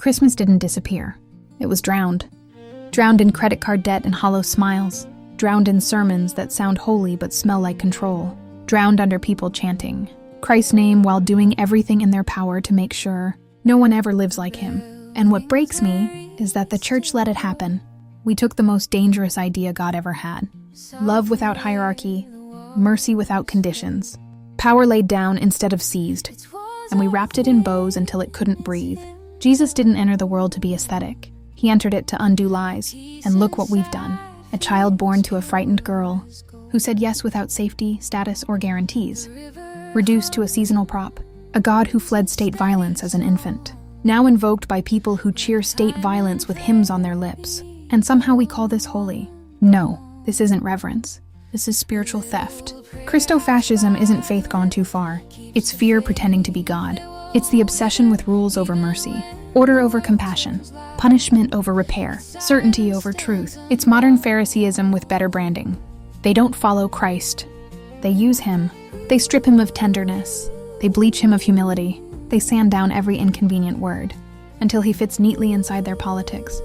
Christmas didn't disappear. It was drowned. Drowned in credit card debt and hollow smiles. Drowned in sermons that sound holy but smell like control. Drowned under people chanting Christ's name while doing everything in their power to make sure no one ever lives like him. And what breaks me is that the church let it happen. We took the most dangerous idea God ever had. Love without hierarchy, mercy without conditions. Power laid down instead of seized. And we wrapped it in bows until it couldn't breathe. Jesus didn't enter the world to be aesthetic. He entered it to undo lies. And look what we've done. A child born to a frightened girl who said yes without safety, status, or guarantees. Reduced to a seasonal prop. A God who fled state violence as an infant. Now invoked by people who cheer state violence with hymns on their lips. And somehow we call this holy. No, this isn't reverence. This is spiritual theft. Christofascism isn't faith gone too far. It's fear pretending to be God. It's the obsession with rules over mercy, order over compassion, punishment over repair, certainty over truth. It's modern Phariseeism with better branding. They don't follow Christ. They use him. They strip him of tenderness. They bleach him of humility. They sand down every inconvenient word until he fits neatly inside their politics.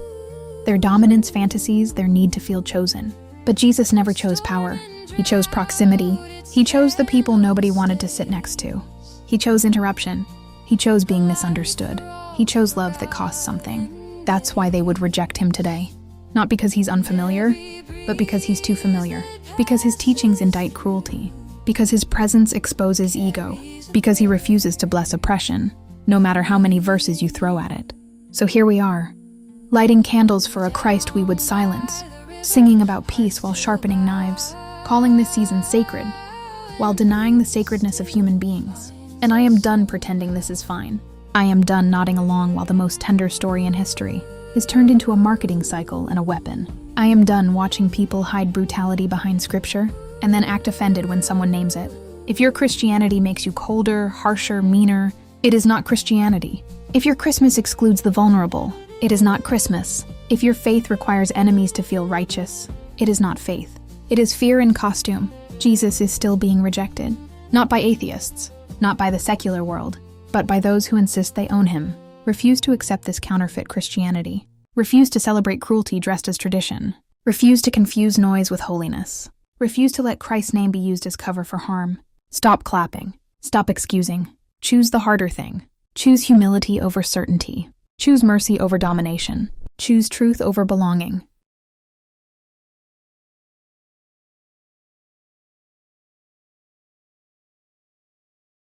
Their dominance fantasies, their need to feel chosen. But Jesus never chose power. He chose proximity. He chose the people nobody wanted to sit next to. He chose interruption. He chose being misunderstood. He chose love that costs something. That's why they would reject him today. Not because he's unfamiliar, but because he's too familiar. Because his teachings indict cruelty. Because his presence exposes ego. Because he refuses to bless oppression, no matter how many verses you throw at it. So here we are, lighting candles for a Christ we would silence, singing about peace while sharpening knives, calling this season sacred, while denying the sacredness of human beings. And I am done pretending this is fine. I am done nodding along while the most tender story in history is turned into a marketing cycle and a weapon. I am done watching people hide brutality behind scripture and then act offended when someone names it. If your Christianity makes you colder, harsher, meaner, it is not Christianity. If your Christmas excludes the vulnerable, it is not Christmas. If your faith requires enemies to feel righteous, it is not faith. It is fear in costume. Jesus is still being rejected. Not by atheists, not by the secular world, but by those who insist they own him. Refuse to accept this counterfeit Christianity. Refuse to celebrate cruelty dressed as tradition. Refuse to confuse noise with holiness. Refuse to let Christ's name be used as cover for harm. Stop clapping. Stop excusing. Choose the harder thing. Choose humility over certainty. Choose mercy over domination. Choose truth over belonging.